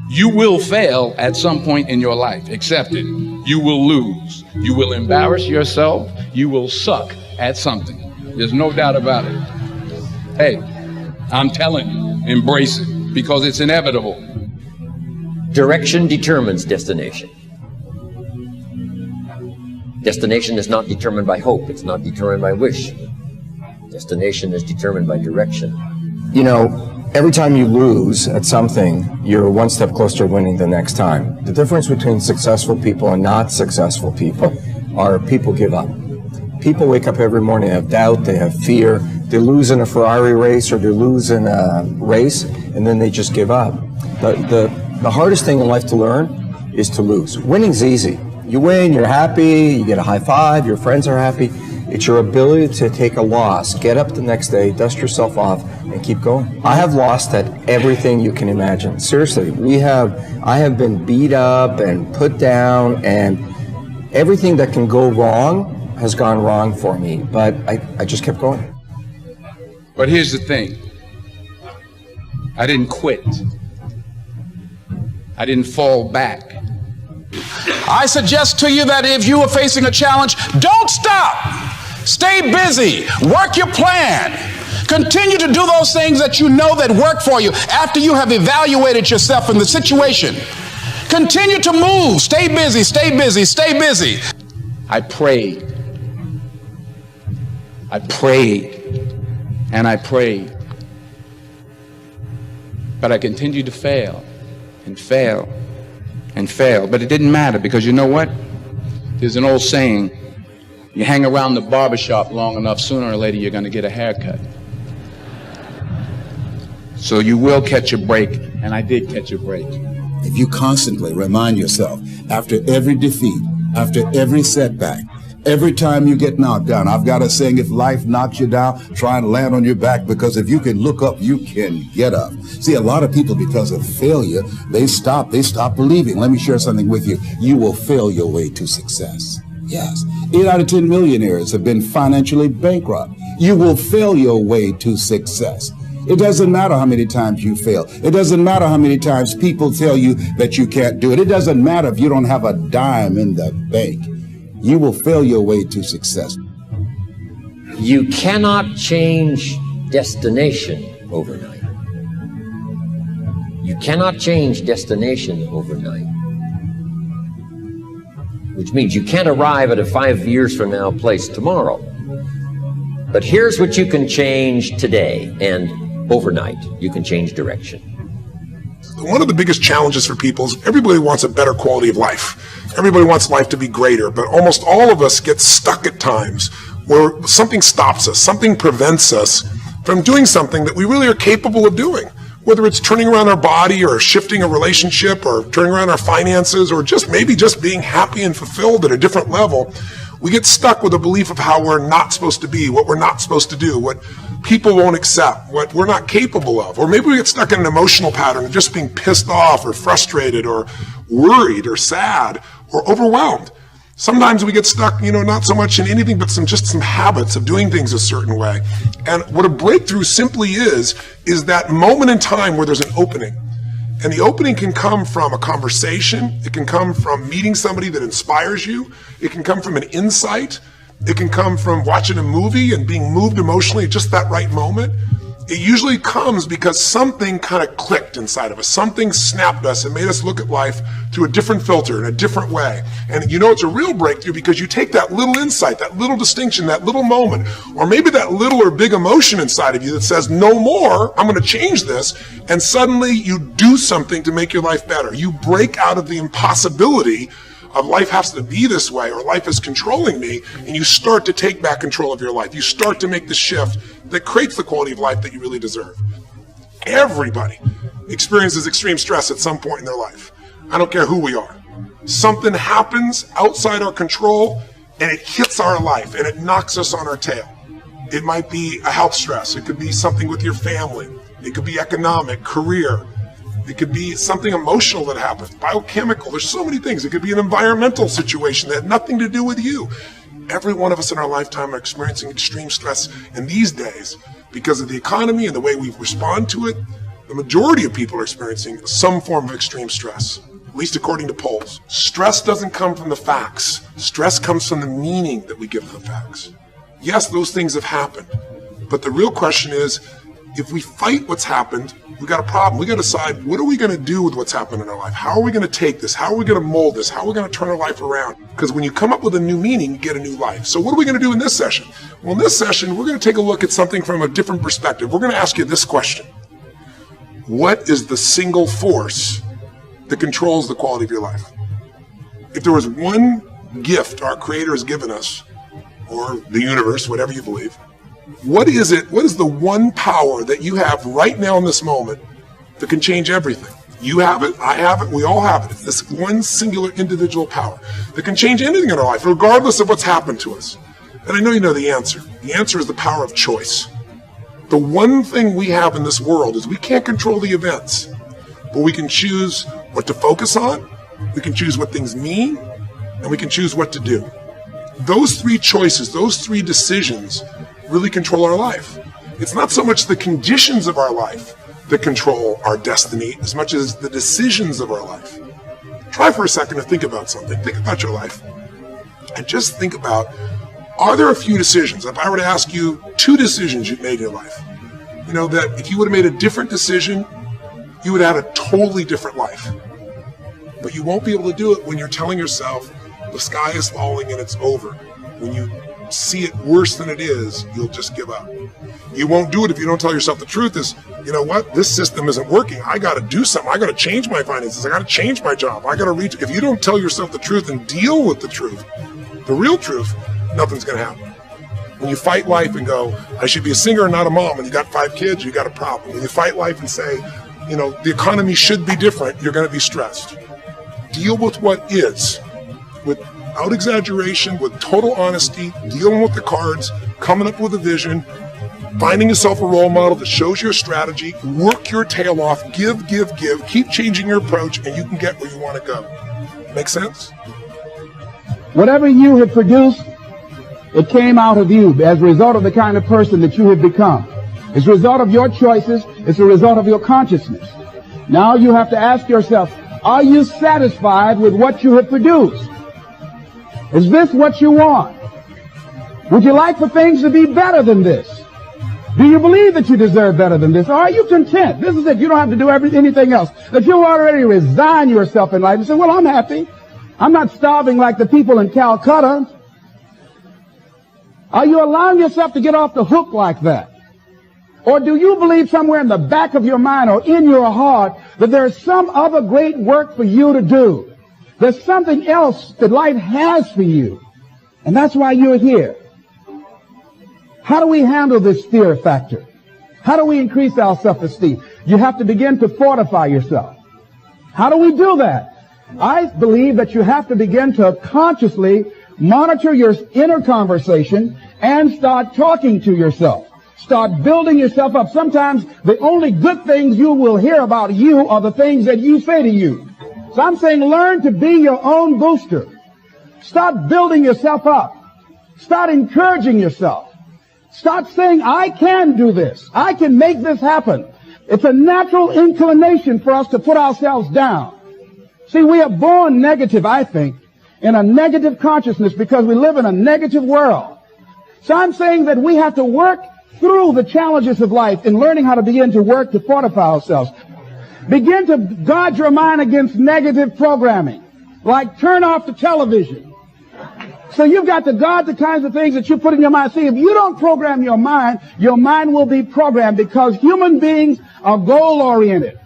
You will fail at some point in your life. Accept it. You will lose. You will embarrass yourself. You will suck at something. There's no doubt about it. Hey, I'm telling you, embrace it because it's inevitable. Direction determines destination. Destination is not determined by hope. It's not determined by wish. Destination is determined by direction. You know, every time you lose at something, you're one step closer to winning the next time. The difference between successful people and not successful people are people give up. People wake up every morning, they have doubt, they have fear, they lose in a Ferarri race or they lose in a race, and then they just give up. The hardest thing in life to learn is to lose. Winning's easy. You win, you're happy, you get a high five, your friends are happy. It's your ability to take a loss, get up the next day, dust yourself off, and keep going. I have lost at everything you can imagine. Seriously, I have been beat up and put down, and everything that can go wrong has gone wrong for me, but I just kept going. But here's the thing. I didn't quit. I didn't fall back. I suggest to you that if you are facing a challenge, don't stop. Stay busy. Work your plan. Continue to do those things that you know that work for you after you have evaluated yourself in the situation. Continue to move. Stay busy, stay busy, stay busy. I prayed. I prayed. And I prayed. But I continued to fail and fail and fail. But it didn't matter because you know what? There's an old saying, you hang around the barbershop long enough, sooner or later you're going to get a haircut. So you will catch a break, and I did catch a break. If you constantly remind yourself, after every defeat, after every setback, every time you get knocked down, I've got a saying, if life knocks you down, try and land on your back, because if you can look up, you can get up. See, a lot of people, because of failure, they stop believing. Let me share something with you. You will fail your way to success. Yes. 8 out of 10 millionaires have been financially bankrupt. You will fail your way to success. It doesn't matter how many times you fail. It doesn't matter how many times people tell you that you can't do it. It doesn't matter if you don't have a dime in the bank. You will fail your way to success. You cannot change destination overnight. You cannot change destination overnight. Which means you can't arrive at a 5 years from now place tomorrow. But here's what you can change today, and overnight you can change direction. One of the biggest challenges for people is everybody wants a better quality of life. Everybody wants life to be greater, but almost all of us get stuck at times where something stops us, something prevents us from doing something that we really are capable of doing. Whether it's turning around our body or shifting a relationship or turning around our finances or just maybe just being happy and fulfilled at a different level, we get stuck with a belief of how we're not supposed to be, what we're not supposed to do, what people won't accept, what we're not capable of. Or maybe we get stuck in an emotional pattern of just being pissed off or frustrated or worried or sad or overwhelmed. Sometimes we get stuck, not so much in anything but some habits of doing things a certain way. And what a breakthrough simply is that moment in time where there's an opening. And the opening can come from a conversation. It can come from meeting somebody that inspires you. It can come from an insight. It can come from watching a movie and being moved emotionally at just that right moment. It usually comes because something kind of clicked inside of us. Something snapped us and made us look at life through a different filter in a different way. And it's a real breakthrough because you take that little insight, that little distinction, that little moment, or maybe that little or big emotion inside of you that says, no more, I'm going to change this. And suddenly you do something to make your life better. You break out of the impossibility of life has to be this way or life is controlling me, and you start to take back control of your life. You start to make the shift that creates the quality of life that you really deserve. Everybody experiences extreme stress at some point in their life. I don't care who we are. Something happens outside our control and it hits our life and it knocks us on our tail. It might be a health stress. It could be something with your family. It could be economic, career. It could be something emotional that happens, biochemical. There's so many things. It could be an environmental situation that had nothing to do with you. Every one of us in our lifetime are experiencing extreme stress in these days because of the economy and the way we respond to it. The majority of people are experiencing some form of extreme stress, at least according to polls. Stress doesn't come from the facts. Stress comes from the meaning that we give to the facts. Yes, those things have happened, but the real question is, if we fight what's happened, we got a problem. We got to decide, what are we going to do with what's happened in our life? How are we going to take this? How are we going to mold this? How are we going to turn our life around? Because when you come up with a new meaning, you get a new life. So what are we going to do in this session? Well, in this session, we're going to take a look at something from a different perspective. We're going to ask you this question. What is the single force that controls the quality of your life? If there was one gift our Creator has given us, or the universe, whatever you believe, what is it? What is the one power that you have right now in this moment that can change everything? You have it, I have it, we all have it. It's this one singular individual power that can change anything in our life, regardless of what's happened to us. And I know you know the answer. The answer is the power of choice. The one thing we have in this world is we can't control the events, but we can choose what to focus on, we can choose what things mean, and we can choose what to do. Those three choices, those three decisions really control our life. It's not so much the conditions of our life that control our destiny as much as the decisions of our life. Try for a second to think about something. Think about your life. And just think about, are there a few decisions? If I were to ask you 2 decisions you've made in your life, you know, that if you would have made a different decision, you would have had a totally different life. But you won't be able to do it when you're telling yourself the sky is falling and it's over. When you see it worse than it is, you'll just give up. You won't do it if you don't tell yourself the truth is, you know what, this system isn't working. I got to do something. I got to change my finances. I got to change my job. I got to reach. If you don't tell yourself the truth and deal with the truth, the real truth, nothing's going to happen. When you fight life and go, I should be a singer and not a mom, and you got 5 kids, you got a problem. When you fight life and say, you know, the economy should be different, you're going to be stressed. Deal with what is, without exaggeration, with total honesty, dealing with the cards, coming up with a vision, finding yourself a role model that shows your strategy, work your tail off, give, keep changing your approach, and you can get where you want to go. Make sense? Whatever you have produced, it came out of you as a result of the kind of person that you have become. It's a result of your choices. It's a result of your consciousness. Now you have to ask yourself, are you satisfied with what you have produced? Is this what you want? Would you like for things to be better than this? Do you believe that you deserve better than this? Or are you content? This is it. You don't have to do anything else. That you already resign yourself in life and say, well, I'm happy. I'm not starving like the people in Calcutta. Are you allowing yourself to get off the hook like that? Or do you believe somewhere in the back of your mind or in your heart that there's some other great work for you to do? There's something else that life has for you. And that's why you're here. How do we handle this fear factor? How do we increase our self-esteem? You have to begin to fortify yourself. How do we do that? I believe that you have to begin to consciously monitor your inner conversation and start talking to yourself. Start building yourself up. Sometimes the only good things you will hear about you are the things that you say to you. So I'm saying learn to be your own booster. Start building yourself up. Start encouraging yourself. Start saying, I can do this. I can make this happen. It's a natural inclination for us to put ourselves down. See, we are born negative, I think, in a negative consciousness because we live in a negative world. So I'm saying that we have to work through the challenges of life in learning how to begin to work to fortify ourselves. Begin to guard your mind against negative programming, like turn off the television. So you've got to guard the kinds of things that you put in your mind. See, if you don't program your mind will be programmed because human beings are goal-oriented.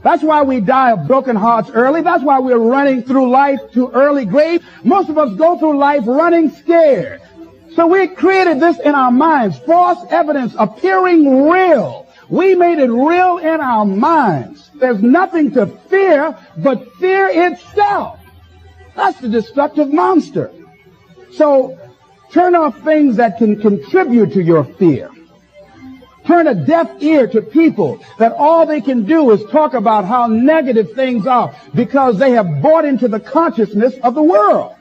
That's why we die of broken hearts early. That's why we're running through life to early grave. Most of us go through life running scared. So we created this in our minds, false evidence appearing real. We made it real in our minds. There's nothing to fear but fear itself. That's the destructive monster. So turn off things that can contribute to your fear. Turn a deaf ear to people that all they can do is talk about how negative things are because they have bought into the consciousness of the world.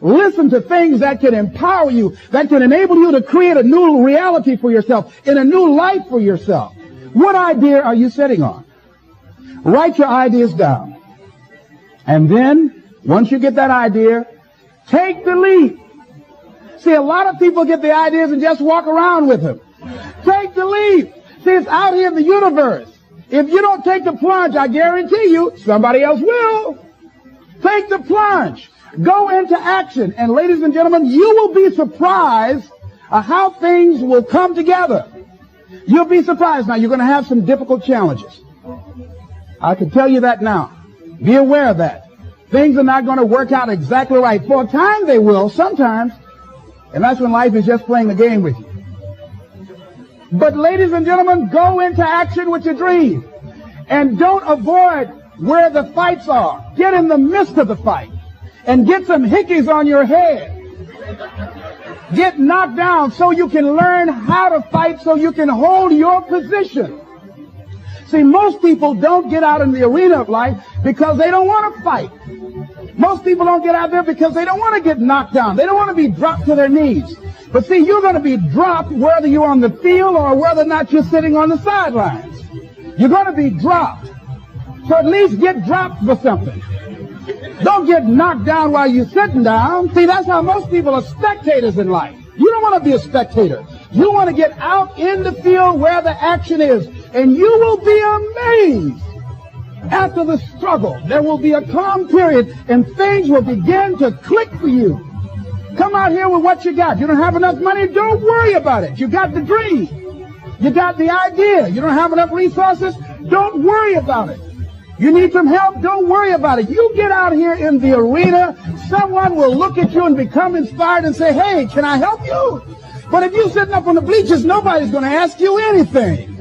Listen to things that can empower you, that can enable you to create a new reality for yourself and a new life for yourself. What idea are you sitting on? Write your ideas down. And then, once you get that idea, take the leap. See, a lot of people get the ideas and just walk around with them. Take the leap. See, it's out here in the universe. If you don't take the plunge, I guarantee you, somebody else will. Take the plunge. Go into action. And ladies and gentlemen, you will be surprised at how things will come together. You'll be surprised. Now, you're going to have some difficult challenges. I can tell you that now. Be aware of that. Things are not going to work out exactly right. For a time they will, sometimes. And that's when life is just playing a game with you. But ladies and gentlemen, go into action with your dream. And don't avoid where the fights are. Get in the midst of the fight. And get some hickeys on your head. Get knocked down so you can learn how to fight, so you can hold your position. See, most people don't get out in the arena of life because they don't want to fight. Most people don't get out there because they don't want to get knocked down. They don't want to be dropped to their knees. But see, you're going to be dropped whether you're on the field or whether or not you're sitting on the sidelines. You're going to be dropped. So at least get dropped for something. Don't get knocked down while you're sitting down. See, that's how most people are spectators in life. You don't want to be a spectator. You want to get out in the field where the action is. And you will be amazed. After the struggle, there will be a calm period and things will begin to click for you. Come out here with what you got. You don't have enough money? Don't worry about it. You got the dream. You got the idea. You don't have enough resources? Don't worry about it. You need some help? Don't worry about it. You get out here in the arena, someone will look at you and become inspired and say, hey, can I help you? But if you're sitting up on the bleachers, nobody's going to ask you anything.